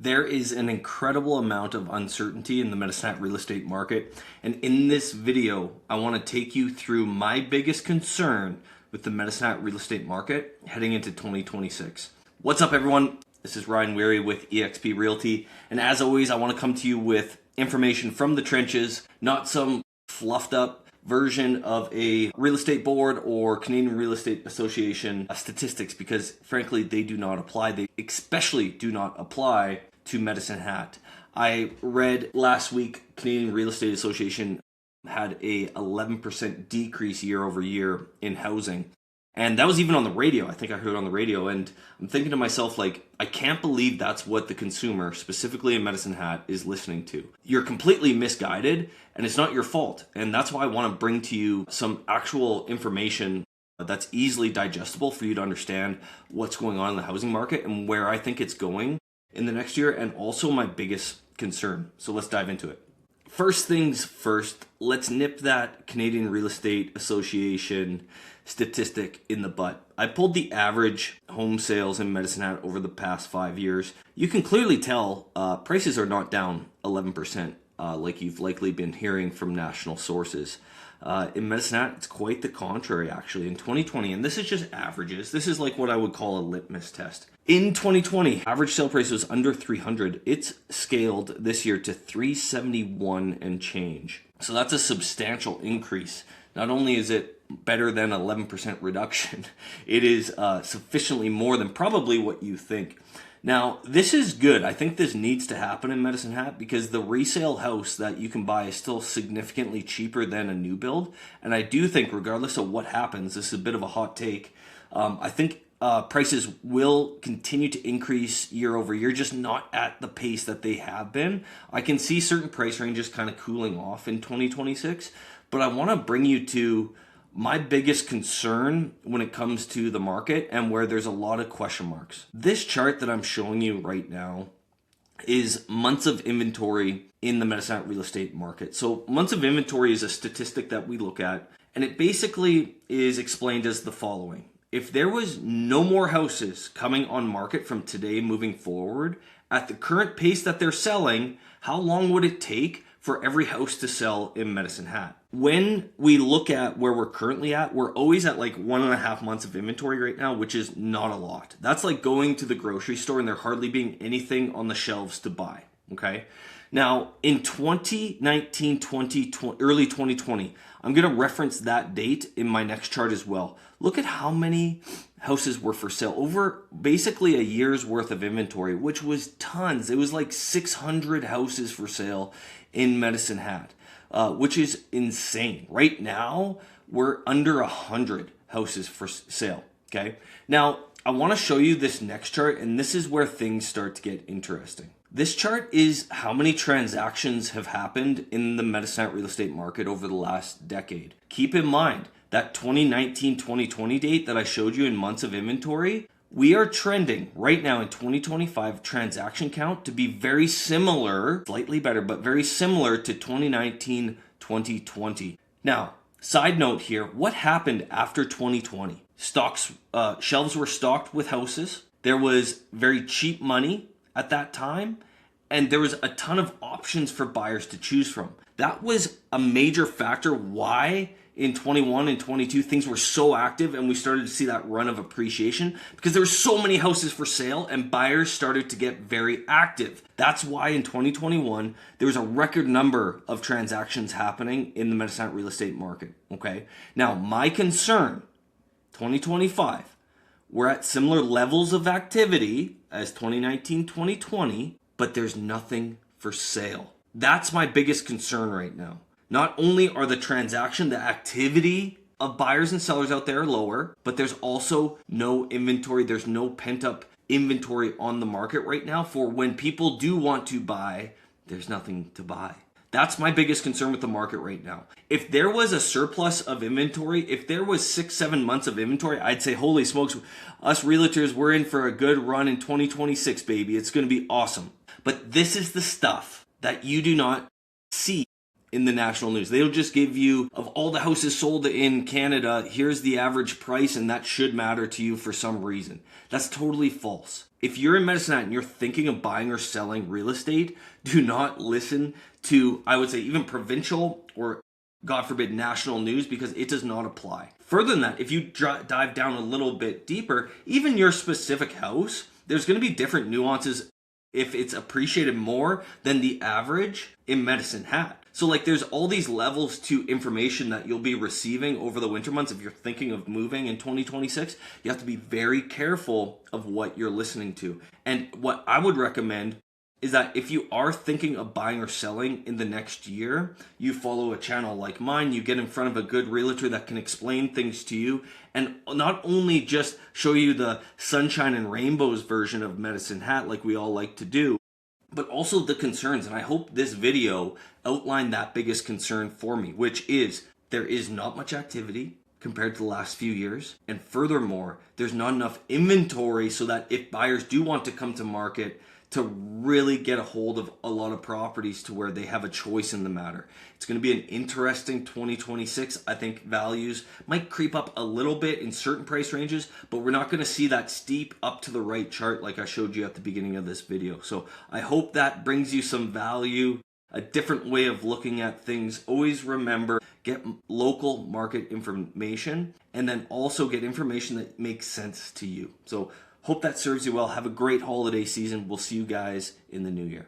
There is an incredible amount of uncertainty in the Medisnet real estate market, and in this video, I want to take you through my biggest concern with the Medisnet real estate market heading into 2026. What's up, everyone? This is Ryan Weary with eXp Realty, and as always, I want to come to you with information from the trenches, not some fluffed up version of a real estate board or Canadian Real Estate Association statistics, because frankly they do not apply. They especially do not apply to Medisnet. I read last week Canadian Real Estate Association had a 11% decrease year over year in housing. And that was even on the radio. I think I heard it on the radio, and I'm thinking to myself, like, I can't believe that's what the consumer, specifically in Medisnet, is listening to. You're completely misguided, and it's not your fault. And that's why I want to bring to you some actual information that's easily digestible for you to understand what's going on in the housing market and where I think it's going in the next year, and also my biggest concern. So let's dive into it. First things first, let's nip that Canadian Real Estate Association statistic in the butt. I pulled the average home sales in Medisnet over the past 5 years. You can clearly tell prices are not down 11%, like you've likely been hearing from national sources. In Medisnet, it's quite the contrary, actually. In 2020, and this is just averages, this is like what I would call a litmus test. In 2020, average sale price was under 300. It's scaled this year to 371 and change. So that's a substantial increase. Not only is it better than 11% reduction, it is sufficiently more than probably what you think. Now, this is good. I think this needs to happen in Medisnet because the resale house that you can buy is still significantly cheaper than a new build. And I do think, regardless of what happens, this is a bit of a hot take, I think prices will continue to increase year over year, just not at the pace that they have been. I can see certain price ranges kind of cooling off in 2026, but I want to bring you to my biggest concern when it comes to the market and where there's a lot of question marks. This chart that I'm showing you right now is months of inventory in the Medisnet real estate market. So months of inventory is a statistic that we look at, and it basically is explained as the following. If there was no more houses coming on market from today moving forward, at the current pace that they're selling, how long would it take for every house to sell in Medisnet? When we look at where we're currently at, we're always at like 1.5 months of inventory right now, which is not a lot. That's like going to the grocery store and there hardly being anything on the shelves to buy, okay? Now, in 2019, early 2020, I'm going to reference that date in my next chart as well. Look at how many houses were for sale. Over basically a year's worth of inventory, which was tons. It was like 600 houses for sale in Medisnet, which is insane. Right now, we're under 100 houses for sale, okay? Now, I want to show you this next chart, and this is where things start to get interesting. This chart is how many transactions have happened in the Medisnet real estate market over the last decade. Keep in mind that 2019-2020 date that I showed you in months of inventory, we are trending right now in 2025 transaction count to be very similar, slightly better, but very similar to 2019-2020. Now, side note here, what happened after 2020? Shelves were stocked with houses. There was very cheap money at that time, and there was a ton of options for buyers to choose from. That was a major factor why in 21 and 22 things were so active, and we started to see that run of appreciation because there were so many houses for sale and buyers started to get very active. That's why in 2021 there was a record number of transactions happening in the Medisnet real estate market, okay? Now, my concern, 2025, we're at similar levels of activity as 2019, 2020, but there's nothing for sale. That's my biggest concern right now. Not only are the activity of buyers and sellers out there lower, but there's also no inventory. There's no pent-up inventory on the market right now for when people do want to buy, there's nothing to buy. That's my biggest concern with the market right now. If there was a surplus of inventory, if there was 6-7 months of inventory, I'd say, holy smokes, us realtors, we're in for a good run in 2026, baby. It's going to be awesome. But this is the stuff that you do not see in the national news. They'll just give you, of all the houses sold in Canada, here's the average price, and that should matter to you for some reason. That's totally false. If you're in Medisnet and you're thinking of buying or selling real estate, do not listen to, I would say, even provincial or, God forbid, national news, because it does not apply. Further than that, if you dive down a little bit deeper, even your specific house, there's going to be different nuances if it's appreciated more than the average in Medisnet. So like there's all these levels to information that you'll be receiving over the winter months. If you're thinking of moving in 2026, you have to be very careful of what you're listening to. And what I would recommend is that if you are thinking of buying or selling in the next year, you follow a channel like mine, you get in front of a good realtor that can explain things to you and not only just show you the sunshine and rainbows version of Medisnet like we all like to do, but also the concerns. And I hope this video outlined that biggest concern for me, which is there is not much activity compared to the last few years. And furthermore, there's not enough inventory so that if buyers do want to come to market, to really get a hold of a lot of properties to where they have a choice in the matter. It's going to be an interesting 2026. I think values might creep up a little bit in certain price ranges, but we're not going to see that steep up to the right chart like I showed you at the beginning of this video. So I hope that brings you some value, a different way of looking at things. Always remember, get local market information and then also get information that makes sense to you. So hope that serves you well. Have a great holiday season. We'll see you guys in the new year.